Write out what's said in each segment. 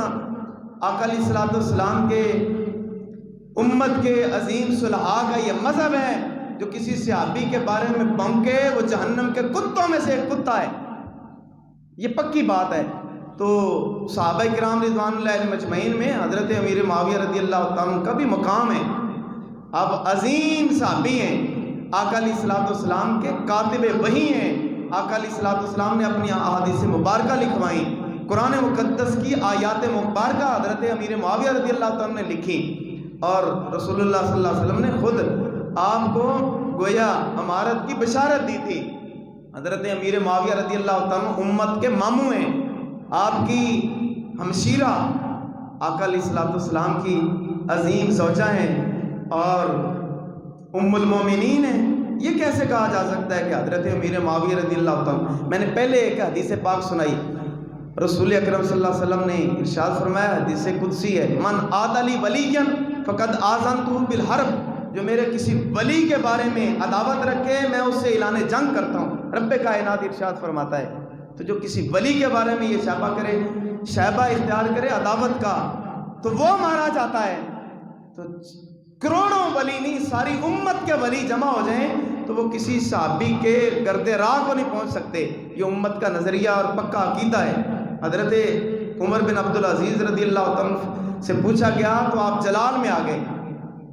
سنا آقا علیہ الصلوۃ والسلام کے امت کے عظیم صلحاء کا یہ مذہب ہے، جو کسی صحابی کے بارے میں بھونکے وہ جہنم کے کتوں میں سے ایک کتا ہے، یہ پکی بات ہے۔ تو صحابہ کرام رضوان اللہ علیہم اجمعین میں حضرت امیر معاویہ رضی اللہ تعالیٰ عنہ کا بھی مقام ہے۔ اب عظیم صحابی ہیں، آقا علیہ الصلوۃ والسلام کے کاتب وحی ہیں، آقا علیہ الصلوۃ والسلام نے اپنی احادیث مبارکہ لکھوائیں، قرآن مقدس کی آیات مبارکہ حضرت امیر معاویہ رضی اللہ تعالیٰ نے لکھی، اور رسول اللہ صلی اللہ علیہ وسلم نے خود آپ کو گویا امارت کی بشارت دی تھی۔ حضرت امیر معاویہ رضی اللہ تعالیٰ امت کے ماموں ہیں، آپ کی ہمشیرہ آقا علیہ الصلوۃ والسلام کی عظیم زوجہ ہیں اور ام المومنین ہیں۔ یہ کیسے کہا جا سکتا ہے کہ حضرت امیر معاویہ رضی اللہ تعالیٰ، میں نے پہلے ایک حدیث پاک سنائی، رسول اکرم صلی اللہ علیہ وسلم نے ارشاد فرمایا، حدیث قدسی ہے، من عاد لی ولیا فقد آذنتہ بالحرب، جو میرے کسی ولی کے بارے میں عداوت رکھے میں اس سے اعلان جنگ کرتا ہوں۔ رب کائنات ارشاد فرماتا ہے، تو جو کسی ولی کے بارے میں یہ شائبہ اختیار کرے عداوت کا، تو وہ مارا جاتا ہے۔ تو کروڑوں ولی نہیں، ساری امت کے ولی جمع ہو جائیں تو وہ کسی صحابی کے گرد راہ کو نہیں پہنچ سکتے۔ یہ امت کا نظریہ اور پکا عقیدہ ہے۔ حضرت عمر بن عبدالعزیز رضی اللہ عنہ سے پوچھا گیا تو آپ جلال میں آ گئے۔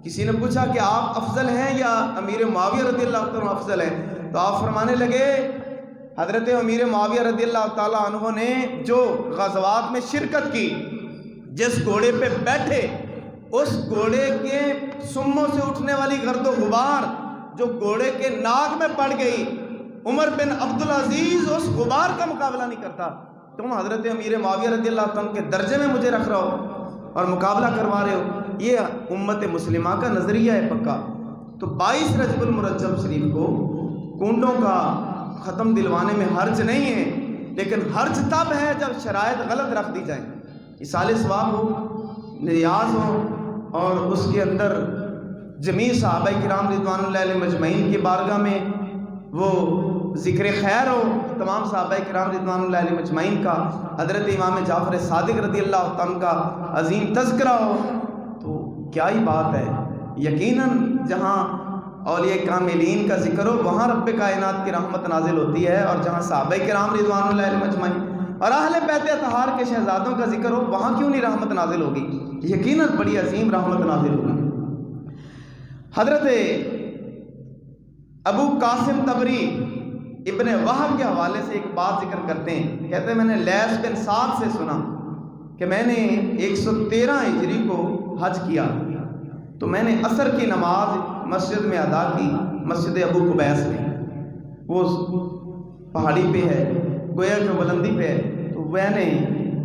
کسی نے پوچھا کہ آپ افضل ہیں یا امیر معاویہ رضی اللہ عنہ افضل ہیں، تو آپ فرمانے لگے حضرت امیر معاویہ رضی اللہ تعالیٰ عنہ نے جو غزوات میں شرکت کی، جس گھوڑے پہ بیٹھے اس گھوڑے کے سموں سے اٹھنے والی گرد و غبار جو گھوڑے کے ناک میں پڑ گئی، عمر بن عبدالعزیز اس غبار کا مقابلہ نہیں کرتا۔ تم حضرت امیر معاویہ رضی اللہ عنہ کے درجے میں مجھے رکھ رہے ہو اور مقابلہ کروا رہے ہو۔ یہ امت مسلمہ کا نظریہ ہے پکا۔ تو 22 رجب المرجب شریف کو کنڈوں کا ختم دلوانے میں حرج نہیں ہے، لیکن حرج تب ہے جب شرائط غلط رکھ دی جائیں، اصال ثواب ہو، نیاز ہو، اور اس کے اندر جمیع صحابہ کرام رضوان اللہ علیہم اجمعین کی بارگاہ میں وہ ذکر خیر ہو، تمام صحابہ کرام رضوان اللہ علیہم اجمعین کا، حضرت امام جعفر صادق رضی اللہ عنہ کا عظیم تذکرہ ہو، تو کیا ہی بات ہے۔ یقیناً جہاں اولیاء کاملین کا ذکر ہو وہاں رب کائنات کی رحمت نازل ہوتی ہے، اور جہاں صحابہ کرام رضوان اللہ علیہم اجمعین اور اہل بیت اطہار کے شہزادوں کا ذکر ہو وہاں کیوں نہیں رحمت نازل ہوگی؟ یقیناً بڑی عظیم رحمت نازل ہوگی۔ حضرت ابو قاسم طبری ابن وہب کے حوالے سے ایک بات ذکر کرتے ہیں، کہتے ہیں میں نے لیث بن سعد سے سنا کہ میں نے 113 ہجری کو حج کیا، تو میں نے عصر کی نماز مسجد میں ادا کی، مسجد ابو قبیس میں، وہ پہاڑی پہ ہے، گویا جو بلندی پہ ہے، تو میں نے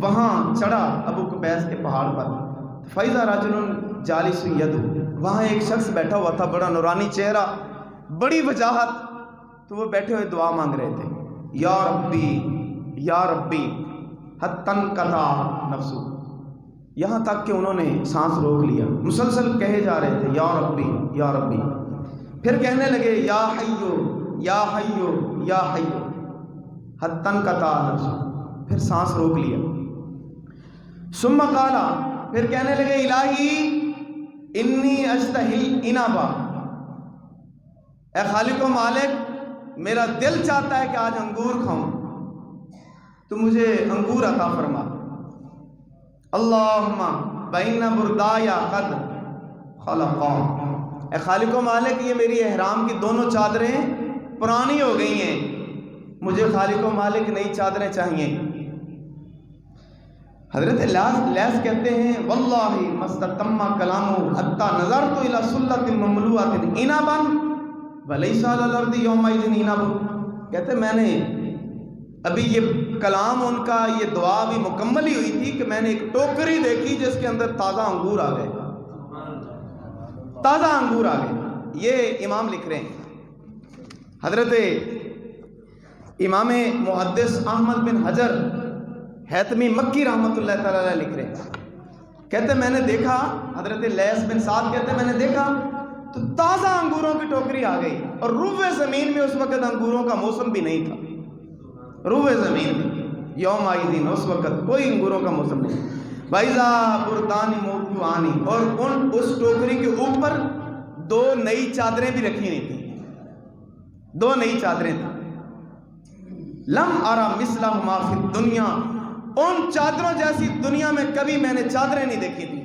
وہاں چڑھا ابو قبیس کے پہاڑ پر، فَإِذَا رَجُلٌ جَالِسٌ يَدْعُو، وہاں ایک شخص بیٹھا ہوا تھا، بڑا نورانی چہرہ، بڑی وجاہت، تو وہ بیٹھے ہوئے دعا مانگ رہے تھے، یا ربی یا ربی حتی انقطع نفسہ، یہاں تک کہ انہوں نے سانس روک لیا، مسلسل کہے جا رہے تھے یا ربی یا ربی، پھر کہنے لگے یا حیو یا حیو یا حیو حتی انقطع نفسہ، پھر سانس روک لیا، ثم قال، پھر کہنے لگے الہی انی اشتہی الانابہ، اے خالق و مالک میرا دل چاہتا ہے کہ آج انگور کھاؤں، تو مجھے انگور عطا فرما، اللہم بین بردایا قد خلقا، اے خالق و مالک یہ میری احرام کی دونوں چادریں پرانی ہو گئی ہیں، مجھے خالق و مالک نئی چادریں چاہیے۔ حضرت لیث کہتے ہیں واللہ مستتم کلامہ حتی نظرت الی سلۃ مملوءۃ عنبا ولیس علی الارض یومئذ عنب، کہتے ہیں میں نے ابھی یہ کلام ان کا یہ دعا بھی مکمل ہی ہوئی تھی کہ میں نے ایک ٹوکری دیکھی جس کے اندر تازہ انگور آ گئے، تازہ انگور آ گئے۔ یہ امام لکھ رہے ہیں، حضرت امام محدث احمد بن حجر حیثمی مکی رحمۃ اللہ تعالی علیہ لکھ رہے ہیں، کہتے ہیں میں نے دیکھا، حضرت لیث بن سعد کہتے ہیں میں نے دیکھا تو تازہ انگوروں کی ٹوکری آ گئی، اور روئے زمین میں اس وقت انگوروں کا موسم بھی نہیں تھا، روئے زمین میں یوم آئذین اس وقت کوئی انگوروں کا موسم نہیں، وَإِذَا بُرْدَانِ مَوْضُوعَانِ، اور اس ٹوکری کے اوپر 2 نئی چادریں بھی رکھی نہیں تھیں، 2 نئی چادریں تھیں. لَمْ أَرَى مِثْلَهُمَا فِي الدُّنْيَا، ان چادروں جیسی دنیا میں کبھی میں نے چادریں نہیں دیکھی تھی.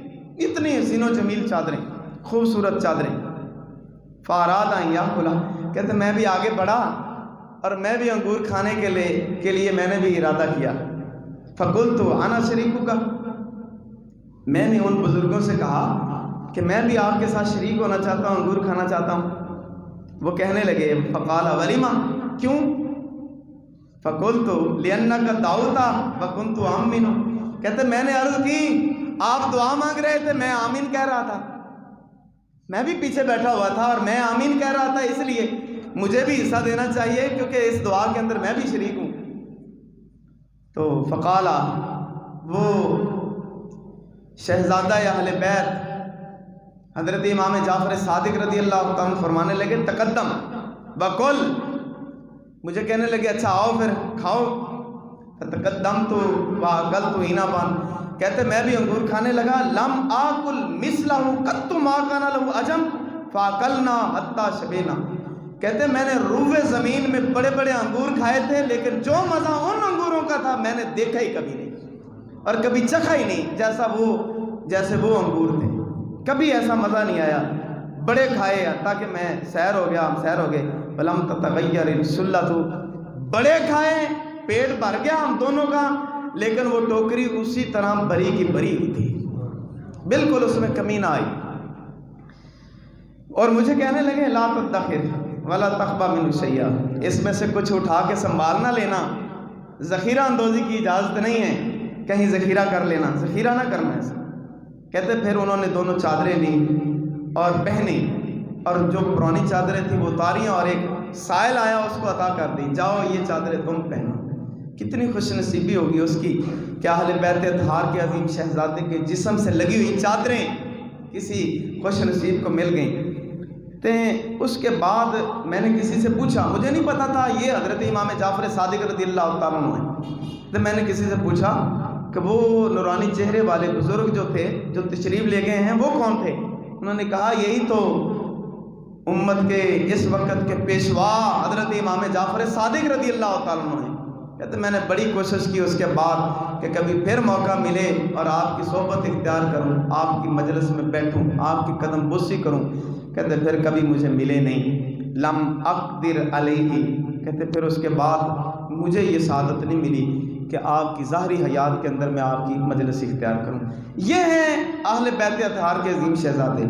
اتنی حسین و جمیل چادریں، خوبصورت چادریں. فَأَرَادَ أَن يَأْكُلَ، کہتے میں بھی آگے بڑھا اور میں بھی انگور کھانے کے لیے میں نے بھی ارادہ کیا. فَقُلْتُ أَنَا شَرِيكُكَ، میں نے ان بزرگوں سے کہا کہ میں بھی آپ کے ساتھ شریک ہونا چاہتا ہوں، انگور کھانا چاہتا ہوں. وہ کہنے لگے فَقَالَ وَلِمَ، کیوں؟ فَقُلْتُ لِأَنَّكَ دَعَوْتَ وَكُنْتُ آمِنُ، کہتے میں نے عرض کی آپ دعا مانگ رہے تھے، میں آمین کہہ رہا تھا، میں بھی پیچھے بیٹھا ہوا تھا اور میں آمین کہہ رہا تھا، اس لیے مجھے بھی حصہ دینا چاہیے کیونکہ اس دعا کے اندر میں بھی شریک ہوں. تو فقال، وہ شہزادہ اہل بیت حضرت امام جعفر صادق رضی اللہ عنہ فرمانے لگے تقدم وکل، مجھے کہنے لگے اچھا آؤ پھر کھاؤ. فتقدمت واکلت عنبا، کہتے میں بھی انگور کھانے لگا. لم آکل مثلہ قط ما کان له عجم فاکلنا حتی شبعنا، کہتے میں نے روئے زمین میں بڑے بڑے انگور کھائے تھے لیکن جو مزہ ان انگوروں کا تھا میں نے دیکھا ہی کبھی نہیں اور کبھی چکھا ہی نہیں جیسے وہ انگور تھے. کبھی ایسا مزہ نہیں آیا. بڑے کھائے حتیٰ کہ میں سیر ہو گیا، ہم سیر ہو گئے. فلم تتغیر السلۃ، بڑے کھائے، پیٹ بھر گیا ہم دونوں کا، لیکن وہ ٹوکری اسی طرح بری کی بری ہوئی تھی، بالکل اس میں کمی نہ آئی. اور مجھے کہنے لگے لا تدخر ولا تخبا من شیئا، اس میں سے کچھ اٹھا کے سنبھال نہ لینا، ذخیرہ اندوزی کی اجازت نہیں ہے، کہیں ذخیرہ کر لینا، ذخیرہ نہ کرنا ایسا. کہتے پھر انہوں نے دونوں چادریں لی اور پہنی، اور جو پرانی چادریں تھیں وہ اتاری اور ایک سائل آیا اس کو عطا کر دی، جاؤ یہ چادریں تم پہنو. کتنی خوش نصیبی ہوگی اس کی کہ اہل بیت اطہار کے عظیم شہزادے کے جسم سے لگی ہوئی چادریں کسی خوش نصیب کو مل گئیں. اس کے بعد میں نے کسی سے پوچھا، مجھے نہیں پتا تھا یہ حضرت امام جعفر صادق رضی اللہ تعالیٰ عنہ ہیں. تو میں نے کسی سے پوچھا کہ وہ نورانی چہرے والے بزرگ جو تھے جو تشریف لے گئے ہیں وہ کون تھے؟ انہوں نے کہا یہی تو امت کے اس وقت کے پیشوا حضرت امام جعفر صادق رضی اللہ تعالیٰ عنہ ہیں. کہتے میں نے بڑی کوشش کی اس کے بعد کہ کبھی پھر موقع ملے اور آپ کی صحبت اختیار کروں، آپ کی مجلس میں بیٹھوں، آپ کی قدم بوسی کروں. کہتے پھر کبھی مجھے ملے نہیں. لم اقدر علیہ، کہتے پھر اس کے بعد مجھے یہ سعادت نہیں ملی کہ آپ کی ظاہری حیات کے اندر میں آپ کی مجلس اختیار کروں. یہ ہیں اہل بیت اطہار کے عظیم شہزادے.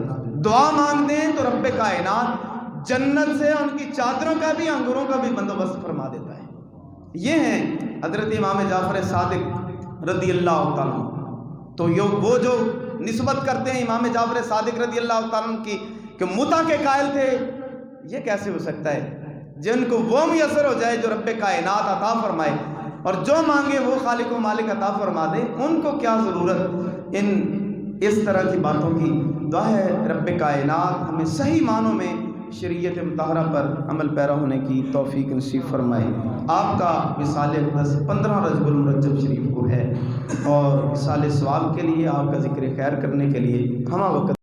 دعا مانگتے ہیں تو رب کائنات جنت سے ان کی چادروں کا بھی انگوروں کا بھی بندوبست فرما دیتا ہے. یہ ہیں حضرت امام جعفر صادق رضی اللہ تعالیٰ عنہ. تو وہ جو نسبت کرتے ہیں امام جعفر صادق رضی اللہ تعالیٰ عنہ کی کہ متع کے قائل تھے، یہ کیسے ہو سکتا ہے؟ جن کو وہ میسر ہو جائے جو رب کائنات عطا فرمائے اور جو مانگے وہ خالق و مالک عطا فرما دے، ان کو کیا ضرورت اس طرح کی باتوں کی. دعا ہے رب کائنات ہمیں صحیح معنوں میں شریعت مطہرہ پر عمل پیرا ہونے کی توفیق نصیب فرمائے. آپ کا وصال اقدس 15 رجب المرجب شریف کو ہے اور وصال ثواب کے لیے آپ کا ذکر خیر کرنے کے لیے ہمہ وقت